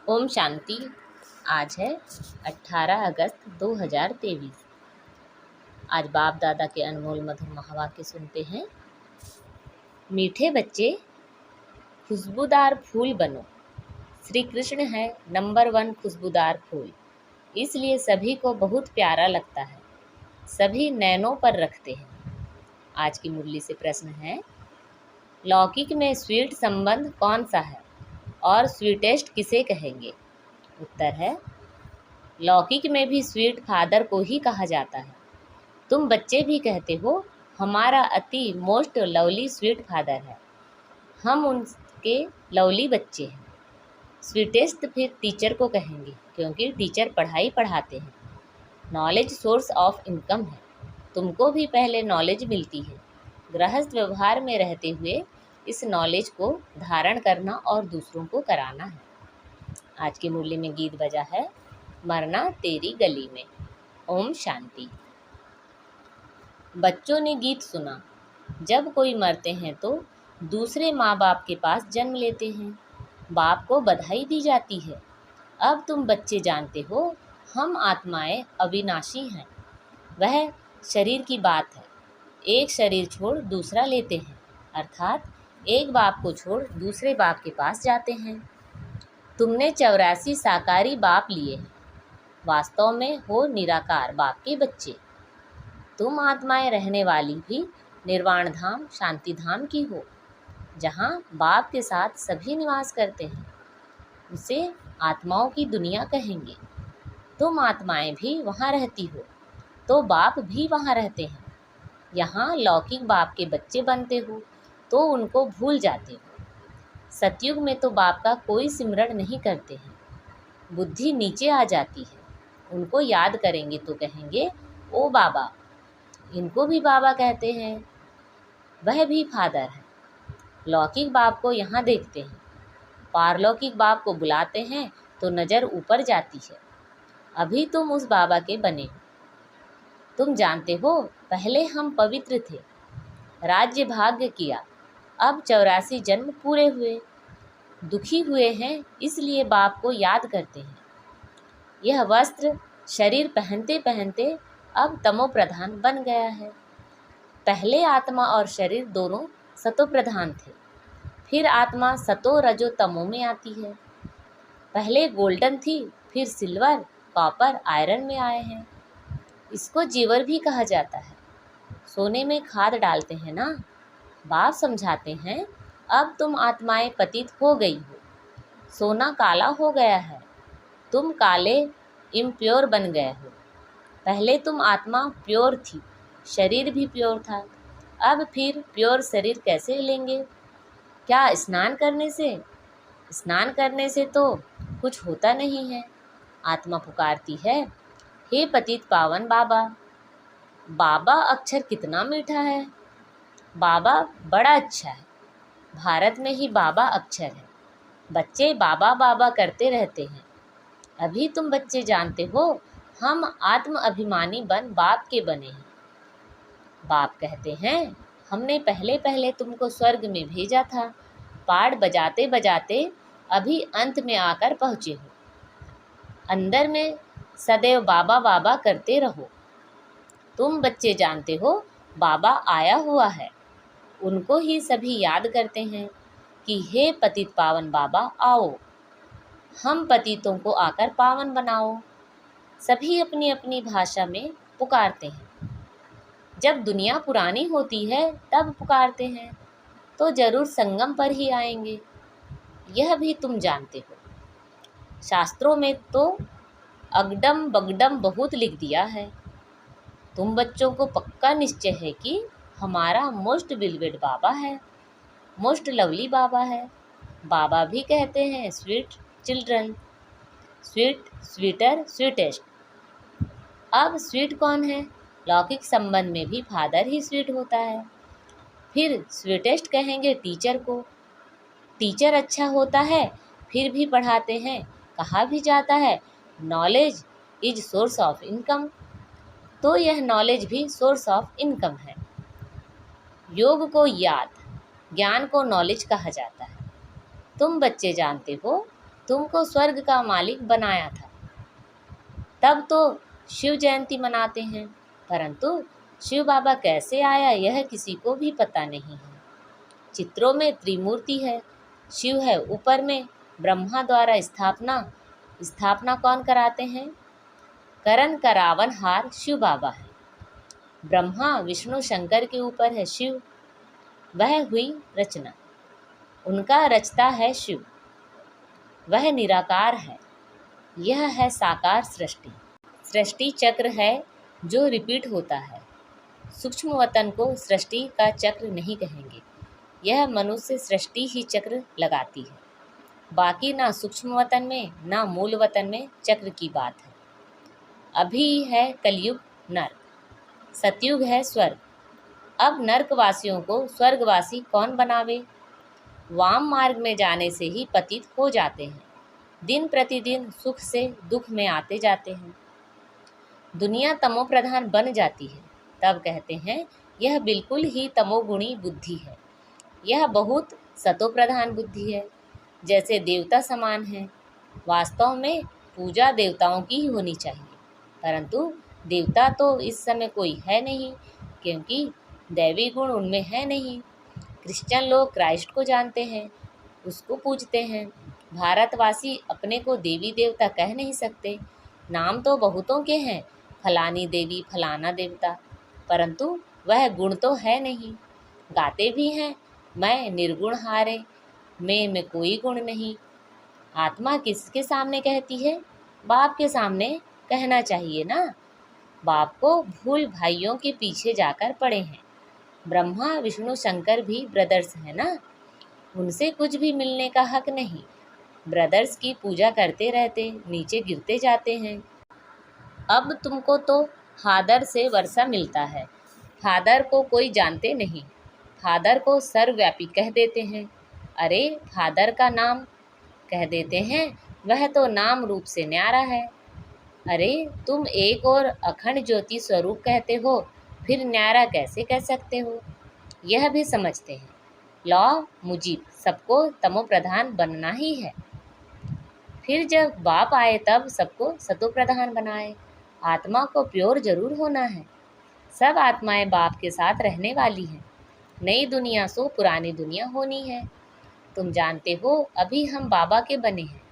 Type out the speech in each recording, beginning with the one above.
ओम शांति। आज है 18 अगस्त 2023। आज बाप दादा के अनमोल मधुर महावाक्य सुनते हैं। मीठे बच्चे खुशबूदार फूल बनो। श्री कृष्ण है नंबर 1 खुशबूदार फूल, इसलिए सभी को बहुत प्यारा लगता है, सभी नैनों पर रखते हैं। आज की मुरली से प्रश्न है, लौकिक में स्वीट संबंध कौन सा है और स्वीटेस्ट किसे कहेंगे? उत्तर है, लौकिक में भी स्वीट फादर को ही कहा जाता है। तुम बच्चे भी कहते हो हमारा अति मोस्ट लवली स्वीट फादर है, हम उनके लवली बच्चे हैं। स्वीटेस्ट फिर टीचर को कहेंगे, क्योंकि टीचर पढ़ाई पढ़ाते हैं। नॉलेज सोर्स ऑफ इनकम है, तुमको भी पहले नॉलेज मिलती है। गृहस्थ व्यवहार में रहते हुए इस नॉलेज को धारण करना और दूसरों को कराना है। आज की मुरली में गीत बजा है, मरना तेरी गली में। ओम शांति। बच्चों ने गीत सुना, जब कोई मरते हैं तो दूसरे माँ बाप के पास जन्म लेते हैं, बाप को बधाई दी जाती है। अब तुम बच्चे जानते हो हम आत्माएं अविनाशी हैं। वह शरीर की बात है, एक शरीर छोड़ दूसरा लेते हैं, अर्थात एक बाप को छोड़ दूसरे बाप के पास जाते हैं। तुमने 84 साकारी बाप लिए हैं, वास्तव में हो निराकार बाप के बच्चे। तुम आत्माएं रहने वाली भी निर्वाण धाम शांति धाम की हो, जहाँ बाप के साथ सभी निवास करते हैं। उसे आत्माओं की दुनिया कहेंगे। तुम आत्माएं भी वहाँ रहती हो, तो बाप भी वहाँ रहते हैं। यहाँ लौकिक बाप के बच्चे बनते हो तो उनको भूल जाते हो। सतयुग में तो बाप का कोई सिमरण नहीं करते हैं, बुद्धि नीचे आ जाती है। उनको याद करेंगे तो कहेंगे ओ बाबा, इनको भी बाबा कहते हैं, वह भी फादर है। लौकिक बाप को यहाँ देखते हैं, पारलौकिक बाप को बुलाते हैं तो नज़र ऊपर जाती है। अभी तुम उस बाबा के बने हो। तुम जानते हो पहले हम पवित्र थे, राज्य भाग्य किया, अब 84 जन्म पूरे हुए, दुखी हुए हैं, इसलिए बाप को याद करते हैं। यह वस्त्र शरीर पहनते पहनते अब तमो प्रधान बन गया है। पहले आत्मा और शरीर दोनों सतो प्रधान थे, फिर आत्मा सतो रजो तमो में आती है। पहले गोल्डन थी, फिर सिल्वर कॉपर आयरन में आए हैं। इसको जीवर भी कहा जाता है। सोने में खाद डालते हैं ना। बाप समझाते हैं, अब तुम आत्माएं पतित हो गई हो, सोना काला हो गया है, तुम काले इम्प्योर बन गए हो। पहले तुम आत्मा प्योर थी, शरीर भी प्योर था, अब फिर प्योर शरीर कैसे लेंगे? क्या स्नान करने से? स्नान करने से तो कुछ होता नहीं है। आत्मा पुकारती है, हे पतित पावन बाबा। बाबा अक्षर कितना मीठा है, बाबा बड़ा अच्छा है। भारत में ही बाबा अक्षर है। बच्चे बाबा बाबा करते रहते हैं। अभी तुम बच्चे जानते हो हम आत्म अभिमानी बन बाप के बने हैं। बाप कहते हैं, हमने पहले पहले तुमको स्वर्ग में भेजा था, पाड़ बजाते बजाते अभी अंत में आकर पहुँचे हो। अंदर में सदैव बाबा बाबा करते रहो। तुम बच्चे जानते हो बाबा आया हुआ है, उनको ही सभी याद करते हैं कि हे पतित पावन बाबा आओ, हम पतितों को आकर पावन बनाओ। सभी अपनी अपनी भाषा में पुकारते हैं। जब दुनिया पुरानी होती है तब पुकारते हैं, तो जरूर संगम पर ही आएंगे। यह भी तुम जानते हो। शास्त्रों में तो अगडम बगडम बहुत लिख दिया है। तुम बच्चों को पक्का निश्चय है कि हमारा मोस्ट बिलवेड बाबा है, मोस्ट लवली बाबा है। बाबा भी कहते हैं sweet children, sweet sweeter sweetest. अब स्वीट कौन है? लौकिक संबंध में भी फादर ही स्वीट होता है। फिर स्वीटेस्ट कहेंगे टीचर को। टीचर अच्छा होता है, फिर भी पढ़ाते हैं। कहा भी जाता है knowledge is source of income, तो यह नॉलेज भी सोर्स ऑफ इनकम है। योग को याद, ज्ञान को नॉलेज कहा जाता है। तुम बच्चे जानते हो तुमको स्वर्ग का मालिक बनाया था। तब तो शिव जयंती मनाते हैं, परंतु शिव बाबा कैसे आया यह किसी को भी पता नहीं है। चित्रों में त्रिमूर्ति है, शिव है ऊपर में, ब्रह्मा द्वारा स्थापना कौन कराते हैं? करण करावन हार शिव बाबा है। ब्रह्मा विष्णु शंकर के ऊपर है शिव, वह हुई रचना, उनका रचता है शिव, वह निराकार है। यह है साकार सृष्टि। सृष्टि चक्र है जो रिपीट होता है। सूक्ष्म वतन को सृष्टि का चक्र नहीं कहेंगे, यह मनुष्य सृष्टि ही चक्र लगाती है। बाकी ना सूक्ष्म वतन में ना मूल वतन में चक्र की बात है। अभी है कलयुग नर्क, सतयुग है स्वर्ग। अब नर्कवासियों को स्वर्गवासी कौन बनावे? वाम मार्ग में जाने से ही पतित हो जाते हैं, दिन प्रतिदिन सुख से दुख में आते जाते हैं। दुनिया तमोप्रधान बन जाती है, तब कहते हैं यह बिल्कुल ही तमोगुणी बुद्धि है, यह बहुत सतोप्रधान बुद्धि है, जैसे देवता समान है। वास्तव में पूजा देवताओं की ही होनी चाहिए, परंतु देवता तो इस समय कोई है नहीं, क्योंकि दैवी गुण उनमें है नहीं। क्रिश्चियन लोग क्राइस्ट को जानते हैं, उसको पूजते हैं। भारतवासी अपने को देवी देवता कह नहीं सकते। नाम तो बहुतों के हैं, फलानी देवी फलाना देवता, परंतु वह गुण तो है नहीं। गाते भी हैं, मैं निर्गुण हारे, में कोई गुण नहीं। आत्मा किसके सामने कहती है? बाप के सामने कहना चाहिए ना। बाप को भूल भाइयों के पीछे जाकर पड़े हैं। ब्रह्मा विष्णु शंकर भी ब्रदर्स हैं ना, उनसे कुछ भी मिलने का हक नहीं। ब्रदर्स की पूजा करते रहते, नीचे गिरते जाते हैं। अब तुमको तो फादर से वर्षा मिलता है, फादर को कोई जानते नहीं, फादर को सर्वव्यापी कह देते हैं। अरे फादर का नाम कह देते हैं, वह तो नाम रूप से न्यारा है। अरे तुम एक और अखंड ज्योति स्वरूप कहते हो, फिर न्यारा कैसे कह सकते हो? यह भी समझते हैं। लॉ मुजीब सबको तमोप्रधान बनना ही है। फिर जब बाप आए तब सबको सतोप्रधान बनाए। आत्मा को प्योर जरूर होना है। सब आत्माएं बाप के साथ रहने वाली हैं। नई दुनिया सो पुरानी दुनिया होनी है। तुम जानते हो अभी हम बाबा के बने हैं।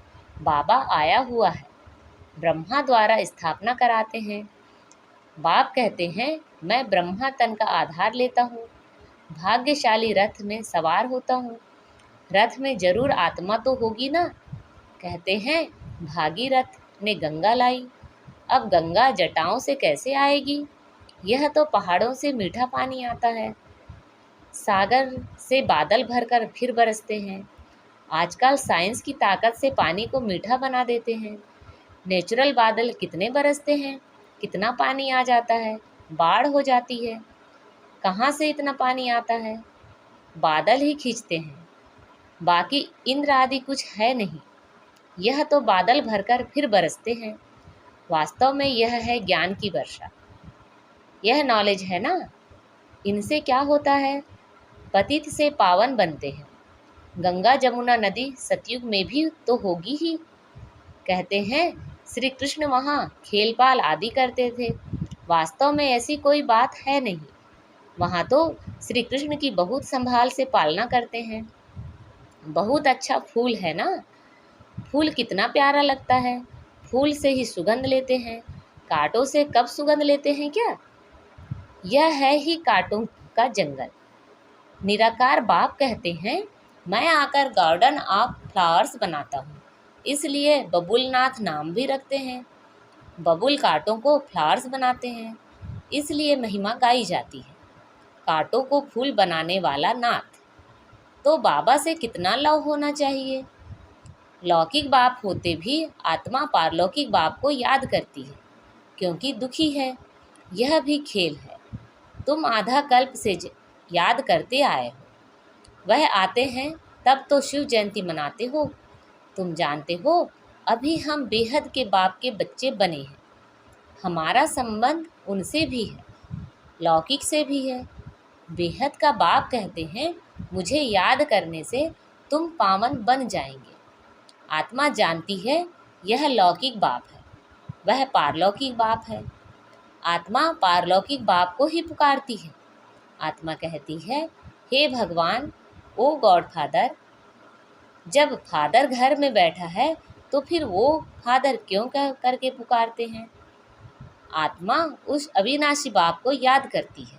बाबा आया हुआ है, ब्रह्मा द्वारा स्थापना कराते हैं। बाप कहते हैं मैं ब्रह्मा तन का आधार लेता हूँ, भाग्यशाली रथ में सवार होता हूँ। रथ में जरूर आत्मा तो होगी ना। कहते हैं भागीरथ ने गंगा लाई, अब गंगा जटाओं से कैसे आएगी? यह तो पहाड़ों से मीठा पानी आता है, सागर से बादल भरकर फिर बरसते हैं। आजकल साइंस की ताकत से पानी को मीठा बना देते हैं। नेचुरल बादल कितने बरसते हैं, कितना पानी आ जाता है, बाढ़ हो जाती है। कहाँ से इतना पानी आता है? बादल ही खींचते हैं, बाकी इंद्र आदि कुछ है नहीं। यह तो बादल भरकर फिर बरसते हैं। वास्तव में यह है ज्ञान की वर्षा, यह नॉलेज है ना। इनसे क्या होता है? पतित से पावन बनते हैं। गंगा जमुना नदी सतयुग में भी तो होगी ही। कहते हैं श्री कृष्ण वहाँ खेलपाल आदि करते थे। वास्तव में ऐसी कोई बात है नहीं। वहाँ तो श्री कृष्ण की बहुत संभाल से पालना करते हैं। बहुत अच्छा फूल है ना, फूल कितना प्यारा लगता है। फूल से ही सुगंध लेते हैं, कांटों से कब सुगंध लेते हैं क्या? यह है ही कांटों का जंगल। निराकार बाप कहते हैं मैं आकर गार्डन ऑफ फ्लावर्स बनाता हूँ, इसलिए बबुलनाथ नाम भी रखते हैं। बबुल कांटों को फ्लावर्स बनाते हैं, इसलिए महिमा गाई जाती है। कांटों को फूल बनाने वाला नाथ, तो बाबा से कितना लव होना चाहिए। लौकिक बाप होते भी आत्मा पारलौकिक बाप को याद करती है, क्योंकि दुखी है। यह भी खेल है। तुम आधा कल्प से याद करते आए हो, वह आते हैं तब तो शिव जयंती मनाते हो। तुम जानते हो अभी हम बेहद के बाप के बच्चे बने हैं। हमारा संबंध उनसे भी है, लौकिक से भी है। बेहद का बाप कहते हैं मुझे याद करने से तुम पावन बन जाएंगे। आत्मा जानती है यह लौकिक बाप है, वह पारलौकिक बाप है। आत्मा पारलौकिक बाप को ही पुकारती है। आत्मा कहती है, हे भगवान, ओ गॉड फादर। जब फादर घर में बैठा है तो फिर वो फादर क्यों करके पुकारते हैं? आत्मा उस अविनाशी बाप को याद करती है।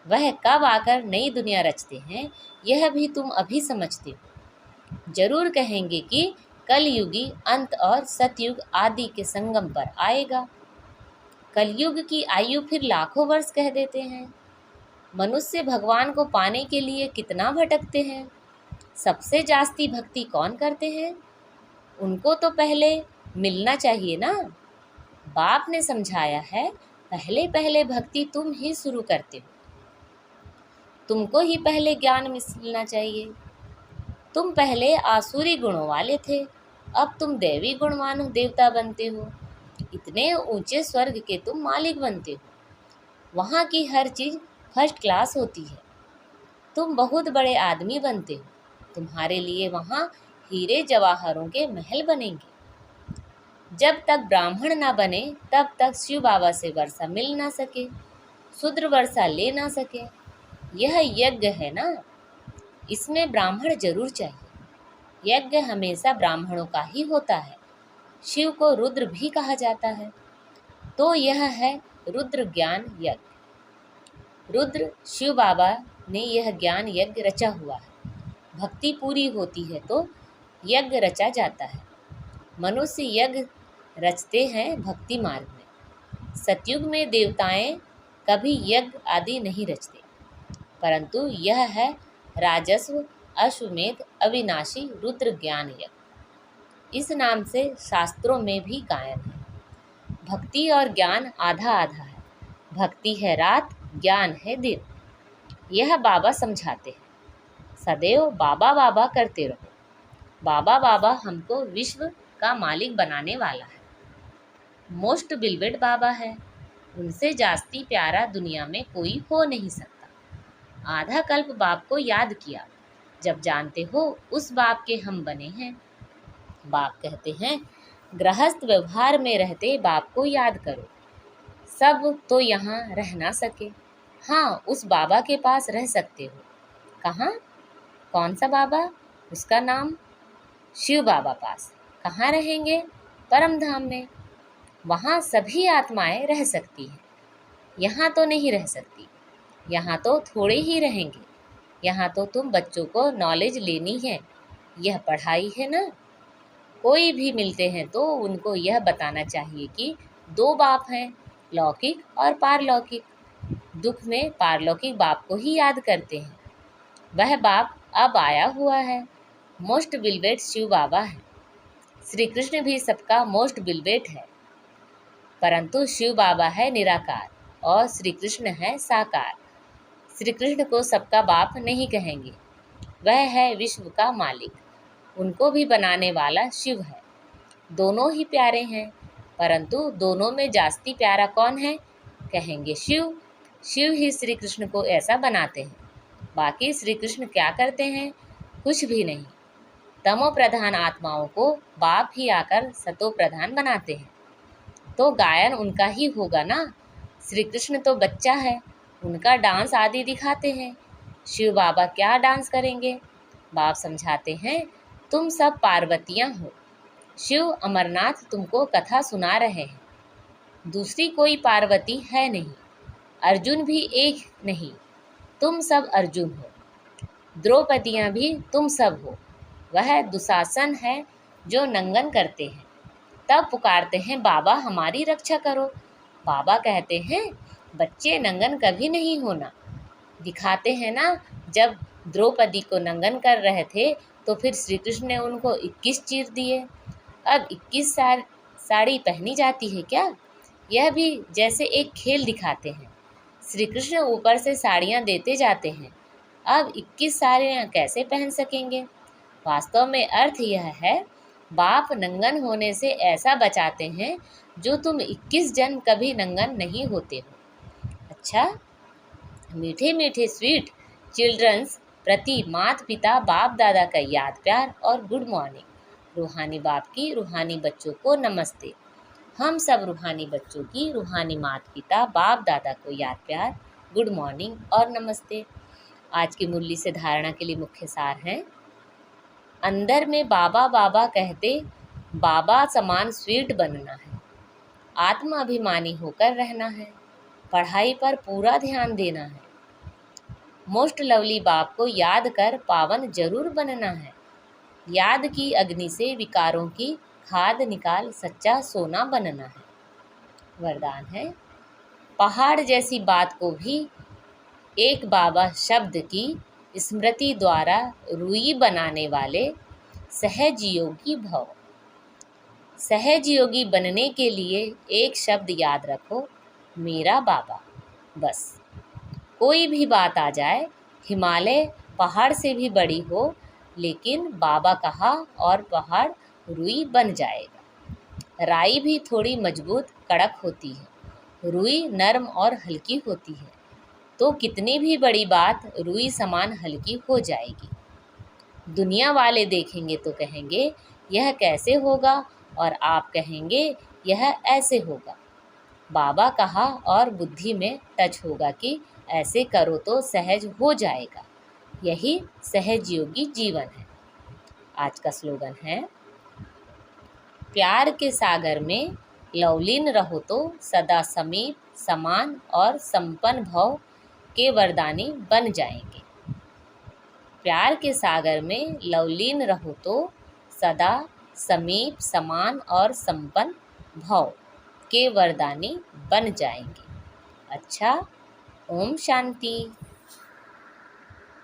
वह कब आकर नई दुनिया रचते हैं यह भी तुम अभी समझते हो। जरूर कहेंगे कि कलयुगी अंत और सतयुग आदि के संगम पर आएगा। कलयुग की आयु फिर लाखों वर्ष कह देते हैं। मनुष्य भगवान को पाने के लिए कितना भटकते हैं। सबसे जास्ती भक्ति कौन करते हैं? उनको तो पहले मिलना चाहिए ना। बाप ने समझाया है, पहले पहले भक्ति तुम ही शुरू करते हो। तुमको ही पहले ज्ञान मिलना चाहिए। तुम पहले आसुरी गुणों वाले थे, अब तुम दैवी गुणवान देवता बनते हो। इतने ऊंचे स्वर्ग के तुम मालिक बनते हो। वहाँ की हर चीज़ फर्स्ट क्लास होती है। तुम बहुत बड़े आदमी बनते हो। तुम्हारे लिए वहाँ हीरे जवाहरों के महल बनेंगे। जब तक ब्राह्मण ना बने तब तक शिव बाबा से वर्षा मिल ना सके, शूद्र वर्षा ले ना सके। यह यज्ञ है ना, इसमें ब्राह्मण जरूर चाहिए। यज्ञ हमेशा ब्राह्मणों का ही होता है। शिव को रुद्र भी कहा जाता है, तो यह है रुद्र ज्ञान यज्ञ। रुद्र शिव बाबा ने यह ज्ञान यज्ञ रचा हुआ है। भक्ति पूरी होती है तो यज्ञ रचा जाता है। मनुष्य यज्ञ रचते हैं भक्ति मार्ग में। सतयुग में देवताएं कभी यज्ञ आदि नहीं रचते, परंतु यह है राजस्व अश्वमेध अविनाशी रुद्र ज्ञान यज्ञ। इस नाम से शास्त्रों में भी गायन है। भक्ति और ज्ञान आधा आधा है। भक्ति है रात, ज्ञान है दिन। यह बाबा समझाते हैं। सदैव बाबा बाबा करते रहो। बाबा बाबा हमको विश्व का मालिक बनाने वाला है। मोस्ट बिलवेड बाबा है। उनसे जास्ती प्यारा दुनिया में कोई हो नहीं सकता। आधा कल्प बाप को याद किया। जब जानते हो उस बाप के हम बने हैं। बाप कहते हैं, गृहस्थ व्यवहार में रहते बाप को याद करो। सब तो यहाँ रह ना सके। हाँ, उस बाबा के पास रह सकते हो। कहाँ? कौन सा बाबा? उसका नाम शिव बाबा पास। कहाँ रहेंगे? परम धाम में। वहाँ सभी आत्माएं रह सकती हैं। यहाँ तो नहीं रह सकती। यहाँ तो थोड़े ही रहेंगे। यहाँ तो तुम बच्चों को नॉलेज लेनी है। यह पढ़ाई है ना। कोई भी मिलते हैं तो उनको यह बताना चाहिए कि दो बाप हैं, लौकिक और पारलौकिक। दुख में पारलौकिक बाप को ही याद करते हैं। वह बाप अब आया हुआ है। मोस्ट बिलवेट शिव बाबा है। श्री कृष्ण भी सबका मोस्ट बिलवेट है, परंतु शिव बाबा है निराकार और श्री कृष्ण है साकार। श्री कृष्ण को सबका बाप नहीं कहेंगे। वह है विश्व का मालिक। उनको भी बनाने वाला शिव है। दोनों ही प्यारे हैं, परंतु दोनों में जास्ती प्यारा कौन है? कहेंगे शिव। शिव ही श्री कृष्ण को ऐसा बनाते हैं। बाकी श्री कृष्ण क्या करते हैं? कुछ भी नहीं। तमो प्रधान आत्माओं को बाप ही आकर सतो प्रधान बनाते हैं। तो गायन उनका ही होगा ना। श्री कृष्ण तो बच्चा है, उनका डांस आदि दिखाते हैं। शिव बाबा क्या डांस करेंगे? बाप समझाते हैं, तुम सब पार्वतियाँ हो। शिव अमरनाथ तुमको कथा सुना रहे हैं। दूसरी कोई पार्वती है नहीं। अर्जुन भी एक नहीं, तुम सब अर्जुन हो। द्रौपदियाँ भी तुम सब हो। वह दुशासन है जो नंगन करते हैं। तब पुकारते हैं, बाबा हमारी रक्षा करो। बाबा कहते हैं, बच्चे नंगन कभी नहीं होना। दिखाते हैं ना, जब द्रौपदी को नंगन कर रहे थे तो फिर श्री कृष्ण ने उनको 21 चीर दिए। अब 21 साड़ी पहनी जाती है क्या? यह भी जैसे एक खेल दिखाते हैं। श्री कृष्ण ऊपर से साड़ियाँ देते जाते हैं। अब 21 साड़ियाँ कैसे पहन सकेंगे? वास्तव में अर्थ यह है, बाप नंगन होने से ऐसा बचाते हैं जो तुम 21 जन कभी नंगन नहीं होते हो। अच्छा, मीठे मीठे स्वीट चिल्ड्रंस प्रति माता पिता बाप दादा का याद प्यार और गुड मॉर्निंग। रूहानी बाप की रूहानी बच्चों को नमस्ते। हम सब रूहानी बच्चों की रूहानी माता पिता बाप दादा को याद प्यार, गुड मॉर्निंग और नमस्ते। आज की मुरली से धारणा के लिए मुख्य सार हैं। अंदर में बाबा बाबा कहते बाबा समान स्वीट बनना है, आत्म अभिमानी होकर रहना है, पढ़ाई पर पूरा ध्यान देना है, मोस्ट लवली बाप को याद कर पावन जरूर बनना है, याद की अग्नि से विकारों की खाद निकाल सच्चा सोना बनना है। वरदान है, पहाड़ जैसी बात को भी एक बाबा शब्द की स्मृति द्वारा रूई बनाने वाले सहज योगी भव। सहज योगी बनने के लिए एक शब्द याद रखो, मेरा बाबा। बस कोई भी बात आ जाए, हिमालय पहाड़ से भी बड़ी हो, लेकिन बाबा कहा और पहाड़ रूई बन जाएगा। राई भी थोड़ी मजबूत कड़क होती है, रूई नरम और हल्की होती है, तो कितनी भी बड़ी बात रूई समान हल्की हो जाएगी। दुनिया वाले देखेंगे तो कहेंगे यह कैसे होगा, और आप कहेंगे यह ऐसे होगा। बाबा कहा और बुद्धि में टच होगा कि ऐसे करो तो सहज हो जाएगा। यही सहज योगी जीवन है। आज का स्लोगन है, प्यार के सागर में लवलीन रहो तो सदा समीप समान और संपन्न भव के वरदानी बन जाएंगे। प्यार के सागर में लवलीन रहो तो सदा समीप समान और संपन्न भव के वरदानी बन जाएंगे। अच्छा, ओम शांति।